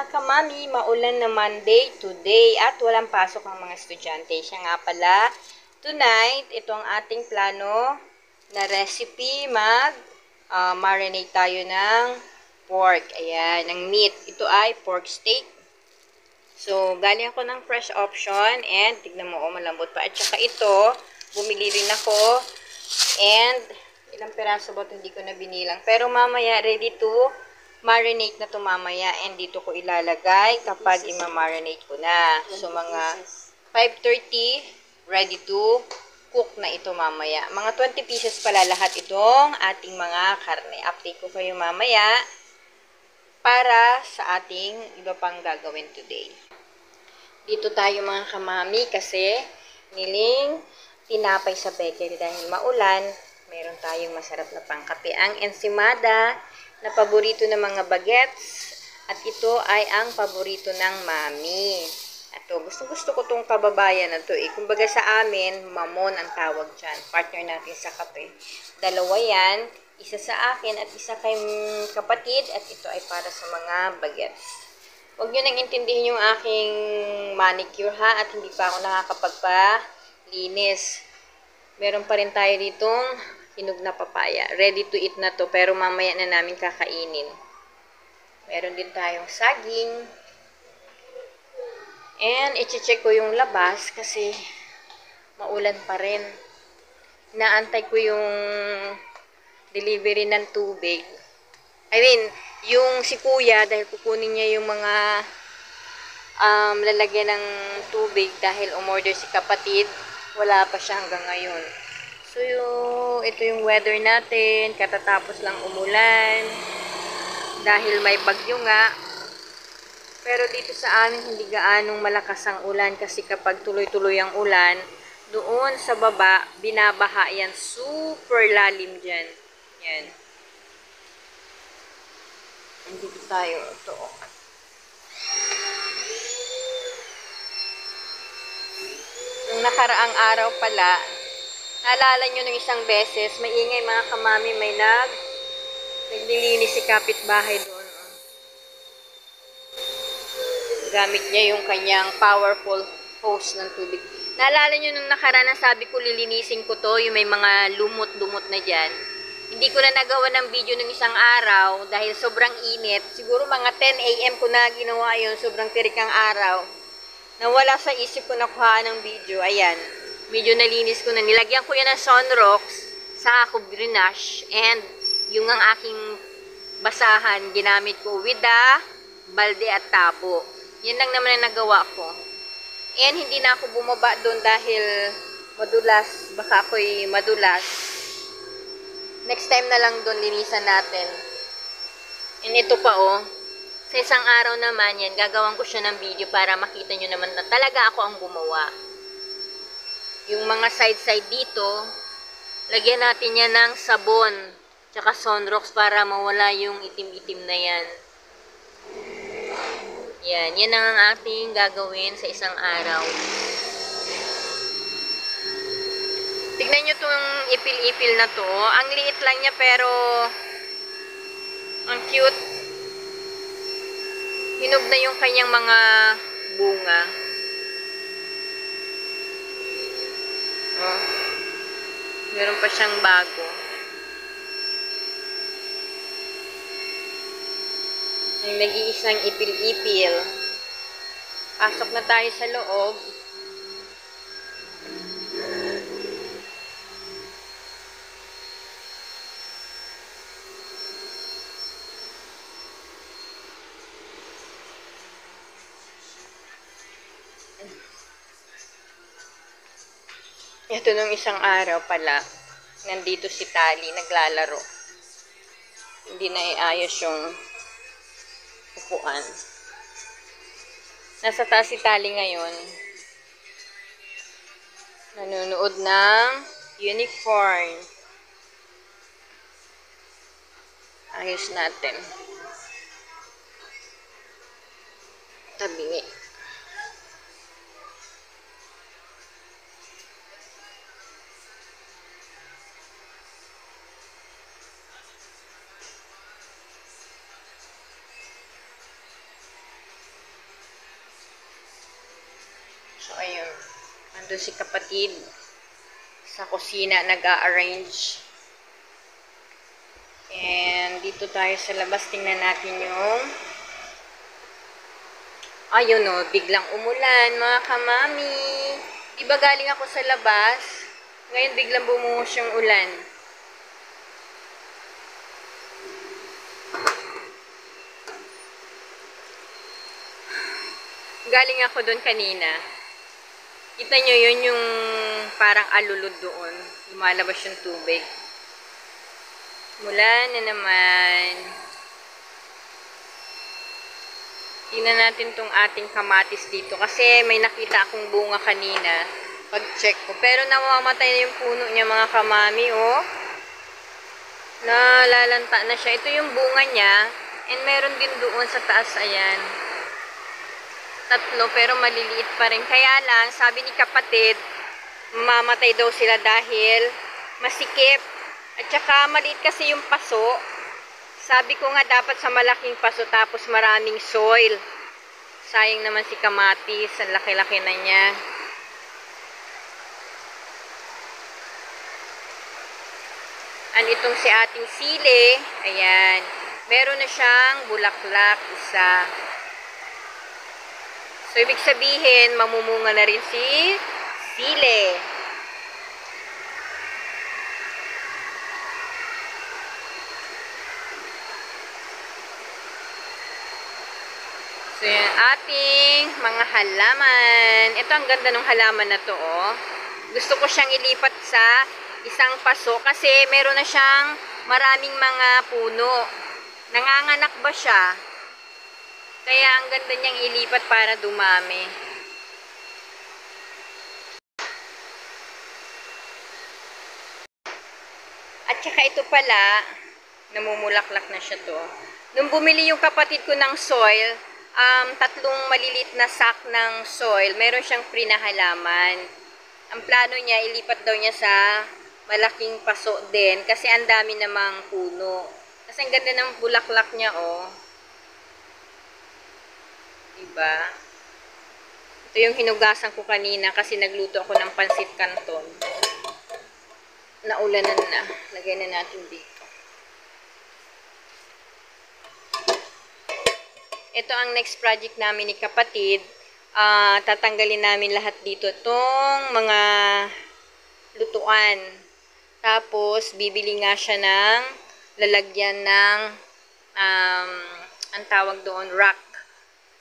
mga kamami, maulan na Monday today at walang pasok ang mga estudyante. Siya nga pala, tonight, ito ang ating plano na recipe. Marinate tayo ng pork. Ayan, ng meat. Ito ay pork steak. So, galing ako ng fresh option and tignan mo, malambot pa. At saka ito, bumili rin ako and ilang peraso ba ito, hindi ko na binilang. Pero mamaya, ready to marinate na ito mamaya and dito ko ilalagay kapag ima-marinate ko na. So, mga 5:30, ready to cook na ito mamaya. Mga 20 pieces pala lahat itong ating mga karne. Update ko kayo mamaya para sa ating iba pang gagawin today. Dito tayo mga kamami kasi niling tinapay sa bakery dahil maulan. Meron tayong masarap na pangkape. Ang ensimada na paborito ng mga bagets at ito ay ang paborito ng mami. Ato, gusto ko tong kababayan na to eh. Kumbaga sa amin, mamon ang tawag dyan. Partner natin sa kape. Dalawa yan. Isa sa akin at isa kay kapatid at ito ay para sa mga bagets. Huwag nyo nang intindihin yung aking manicure ha at hindi pa ako nakakapagpalinis. Meron pa rin tayo ditong hinog na papaya. Ready to eat na to pero mamaya na namin kakainin. Meron din tayong saging. And i-check ko yung labas kasi maulan pa rin. Inaantay ko yung delivery ng tubig. I mean, yung si kuya dahil kukunin niya yung mga lalagyan ng tubig dahil umorder si kapatid. Wala pa siya hanggang ngayon. So, ito yung weather natin. Katatapos lang umulan. Dahil may bagyo nga. Pero dito sa amin, hindi gaanong malakas ang ulan. Kasi kapag tuloy-tuloy ang ulan, doon sa baba, binabaha yan. Super lalim dyan. Yan. Dito tayo. Ito. Nung nakaraang araw pala, naalala nyo nung isang beses, may ingay mga kamami, may naglilinis si kapitbahay doon. Gamit niya yung kanyang powerful hose ng tubig. Naalala nyo nung nakaraan na sabi ko lilinisin ko to, yung may mga lumot-lumot na dyan. Hindi ko na nagawa ng video ng isang araw dahil sobrang init. Siguro mga 10 AM ko na ginawa yun, sobrang tirik ang araw. Nawala sa isip ko na kuhaan ng video. Ayan. Medyo nalinis ko na. Nilagyan ko yan ng Sunrox sa ako Grenache. And yung ang aking basahan, ginamit ko with the balde at tabo. Yan lang naman ang nagawa ko. And hindi na ako bumaba doon dahil madulas. Baka ako'y madulas. Next time na lang doon linisan natin. And ito pa oh. Sa isang araw naman yan, gagawan ko siya ng video para makita nyo naman na talaga ako ang gumawa. Yung mga side-side dito, lagyan natin yan ng sabon, tsaka Sunrox para mawala yung itim-itim na yan. Yan ang ating gagawin sa isang araw. Tignan nyo itong ipil-ipil na to. Ang liit lang niya pero ang cute. Hinog na yung kanyang mga bunga. Oh. Meron pa siyang bago. May nag-iisang ipil-ipil. Pasok na tayo sa loob. Ito nung isang araw pala, nandito si Tali, naglalaro. Hindi na iayos yung upuan. Nasa taas si Tali ngayon. Nanonood ng unicorn. Ayos natin. Tabi. Nandun si kapatid sa kusina nag-a-arrange. And dito tayo sa labas. Tingnan natin yung ayun o, biglang umulan mga kamami. Diba galing ako sa labas? Ngayon biglang bumuhos yung ulan. Galing ako doon kanina. Kita nyo yun yung parang alulod doon. Lumalabas yung tubig. Mula na naman. Tingnan natin tong ating kamatis dito. Kasi may nakita akong bunga kanina. Pag-check ko. Pero namamatay na yung puno niya mga kamami. Oh. Nalalanta na siya. Ito yung bunga niya. And meron din doon sa taas. Ayan. Tatlo pero maliliit pa rin. Kaya lang, sabi ni kapatid, mamatay daw sila dahil masikip. At saka maliit kasi yung paso. Sabi ko nga dapat sa malaking paso tapos maraming soil. Sayang naman si kamatis. Ang laki-laki na niya. An itong si ating sili. Ayan. Meron na siyang bulaklak. Isa. So, ibig sabihin, mamumunga na rin si sili. So, yan ating mga halaman. Ito, ang ganda ng halaman na to, oh. Gusto ko siyang ilipat sa isang paso kasi meron na siyang maraming mga puno. Nanganganak ba siya? Kaya ang ganda niyang ilipat para dumami. At saka ito pala, namumulaklak na siya to. Nung bumili yung kapatid ko ng soil, tatlong maliliit na sack ng soil, meron siyang free na halaman. Ang plano niya, ilipat daw niya sa malaking paso din kasi ang dami namang puno. Kasi ang ganda ng bulaklak niya, oh. Diba? Ito yung hinugasan ko kanina kasi nagluto ako ng pansit canton. Naulanan na. Lagay na natin dito. Ito ang next project namin ni kapatid. Tatanggalin namin lahat dito itong mga lutuan. Tapos, bibili nga siya ng lalagyan ng ang tawag doon, rack.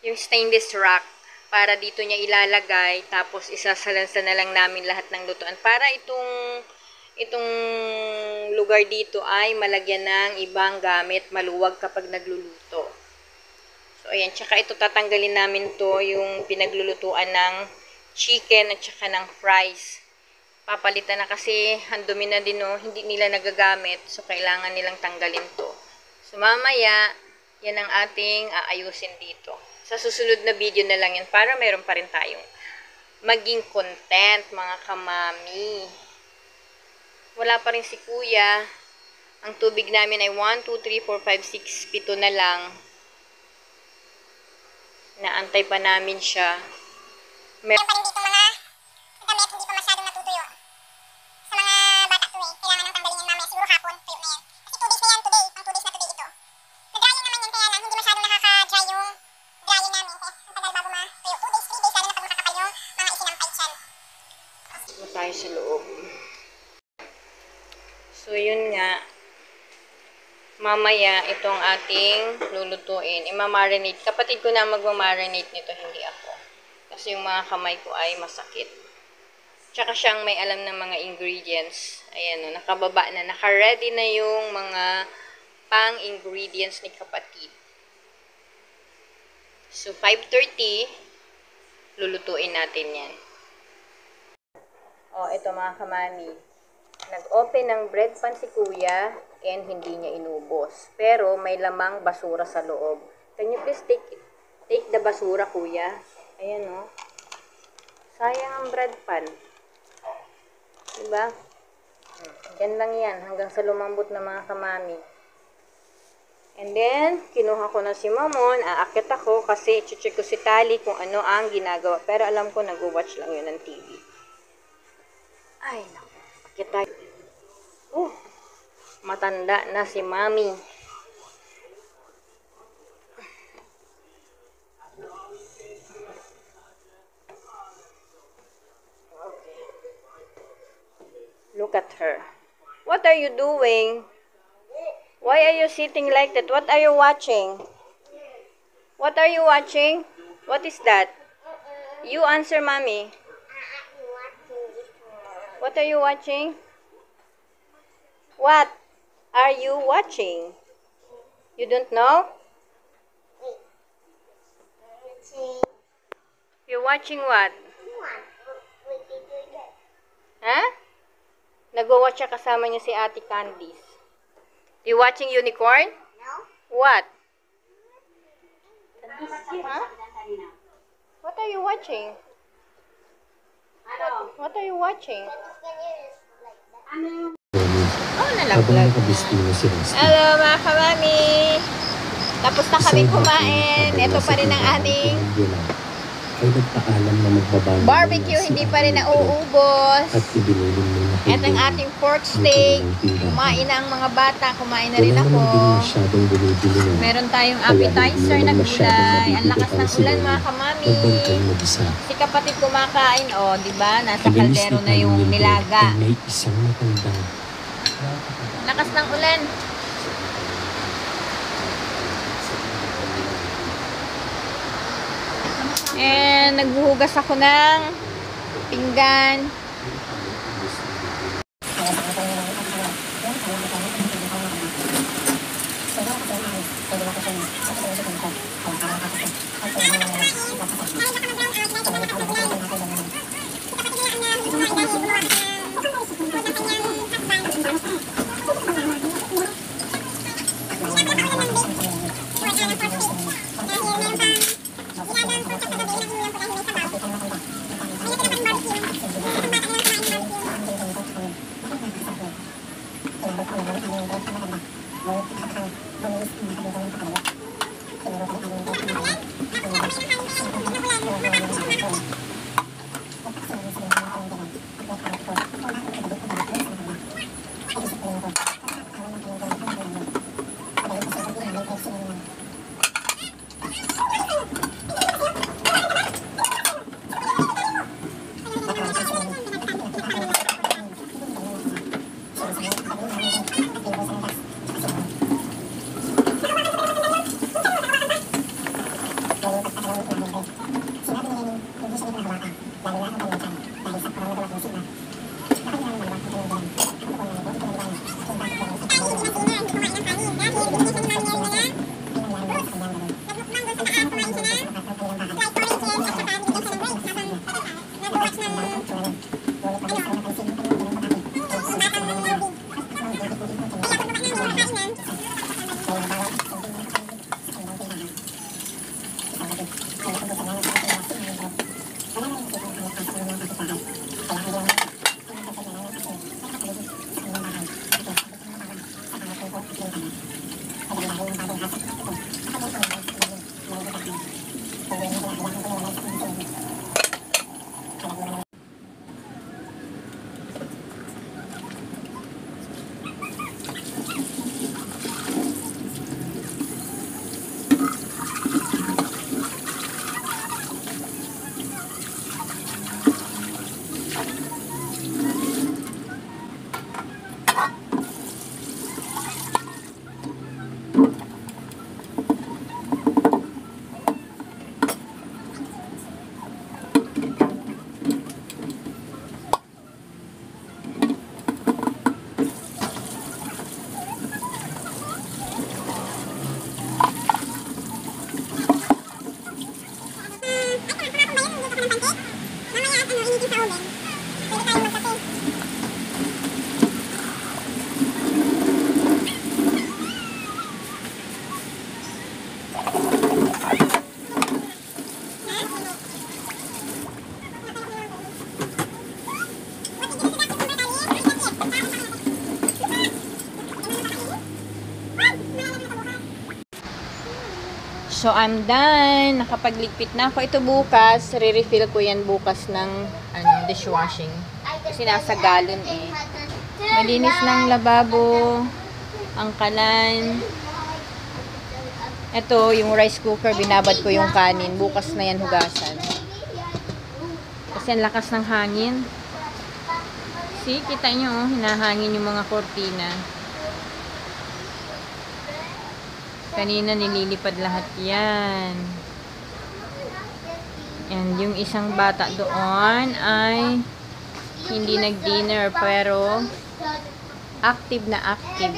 Yung stainless rack, para dito niya ilalagay, tapos isasalansan na lang namin lahat ng lutuan. Para itong lugar dito ay malagyan ng ibang gamit, maluwag kapag nagluluto. So, ayan. Tsaka ito tatanggalin namin to, yung pinaglulutuan ng chicken at tsaka ng fries. Papalitan na kasi ang dumi na din, no? Hindi nila nagagamit, so kailangan nilang tanggalin to. So, mamaya, yan ang ating aayusin dito. Sa susunod na video na lang yan para meron pa rin tayong maging content, mga kamami. Wala pa rin si kuya. Ang tubig namin ay 1, 2, 3, 4, 5, 6, 7 na lang. Naantay pa namin siya. Meron pa rin dito mga damit, hindi pa masyadong natutuyo. Sa mga bata to eh, kailangan nang tanggalin yan mamaya. Siguro hapon, tuyo na yan. Kasi 2 days na yan today. Ang 2 days na today ito. Nag-drying naman yan, kaya lang hindi masyadong nakaka-dry yung drying namin. Kaya ang tagal bago ma-tuyo. 2 days, 3 days, lalo na pag makakapal yung mga isinampay dyan. Ito tayo sa loob. So, yun nga. Mamaya, itong ating lulutuin. Imamarinate. Kapatid ko na magmamarinate nito, hindi ako. Kasi yung mga kamay ko ay masakit. Tsaka siyang may alam ng mga ingredients. Ayan, no, nakababa na. Naka-ready na yung mga pang-ingredients ni kapatid. So, 5:30, lulutuin natin yan. O, ito mga kamami. Nag-open ng bread pan si kuya and hindi niya inubos. Pero may lamang basura sa loob. Can you please take the basura, kuya? Ayan, no? Sayang ang bread pan. Diba? Yan lang yan. Hanggang sa lumambot na mga kamami. And then, kinuha ko na si Mamon. Aakyat ako kasi i-check ko si Tali kung ano ang ginagawa. Pero alam ko, nag-watch lang yun ng TV. Ay, naku. Bakit tayo? Matanda na si Mami. Look at her. What are you doing? Why are you sitting like that? What are you watching? What are you watching? What is that? You answer, Mommy. What are you watching? What are you watching? You don't know? You're watching what? Huh? Nag-watch siya kasama niya si Ate Candice. You watching unicorn? No. What? Huh? What are you watching? What are you watching? Oh, Habang nalaglag. nakabisti na si Rusty. Hello mga kamami! Tapos na kami kumain. Ito pa rin ang ating ay nagpaalam na magbabago barbecue. na si Hindi pa rin Ate nauubos. at ibinulong mo na Ito ang ating pork steak. Kumain na ang mga bata. Kumain na rin ako. masyadong bumibili na. Meron tayong Kaya appetizer hindi na naman masyadong gulay. Ang mabibigat lakas ng ang ulan sila. mga kamami. Magbantay mag-isa. Si kapatid kumakain. O, di ba? Nasa Ang bilis kaldero ni na yung Panginoon nilaga. ay may isang matandang Lakas ng ulan. And nagbuhugas ako ng pinggan. So, I'm done. Nakapagligpit na ako. Ito bukas. Re-refill ko yan bukas ng dishwashing. Kasi nasa galon eh. Malinis ng lababo. Ang kalan. Ito, yung rice cooker, binabad ko yung kanin. Bukas na yan hugasan. Kasi ang lakas ng hangin. See, kita nyo, oh, hinahangin yung mga kortina. Kanina nililipad lahat yan. And yung isang bata doon ay hindi nag-dinner pero active na active.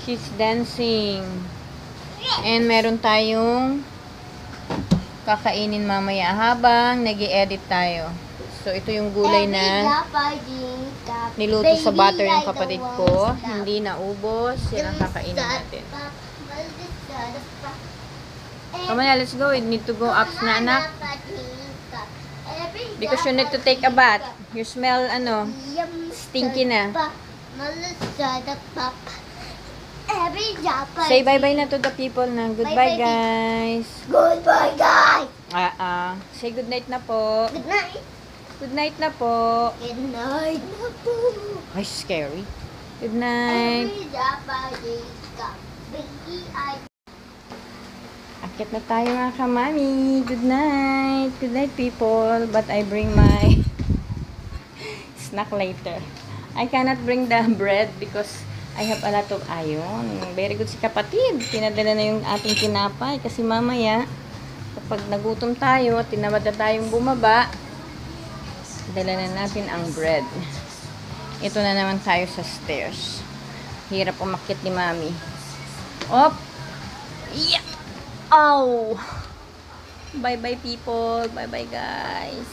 She's dancing. And meron tayong kakainin mamaya habang nag-i-edit tayo. So, ito yung gulay na niluto sa butter ng kapatid ko. Hindi naubos. Yan ang kakainin natin. Come on, let's go. We need to go up na, anak. Because you need to take a bath. You smell, stinky na. Say bye-bye na to the people na. Goodbye, guys. Goodbye, guys. Say good night na po. Good night. Good night na po. Good night na po. Ay, scary. Good night. Akit na tayo mga kamami. Good night. Good night, people. But I bring my snack later. I cannot bring the bread because I have a lot of iron. Very good si kapatid. Pinadala na yung ating tinapay. Kasi mamaya, kapag nagutom tayo at tinamad na tayong bumaba, dala na natin ang bread. Ito na naman tayo sa stairs. Hirap umakyat ni mami. Op! Yeah! Ow! Bye-bye, people. Bye-bye, guys.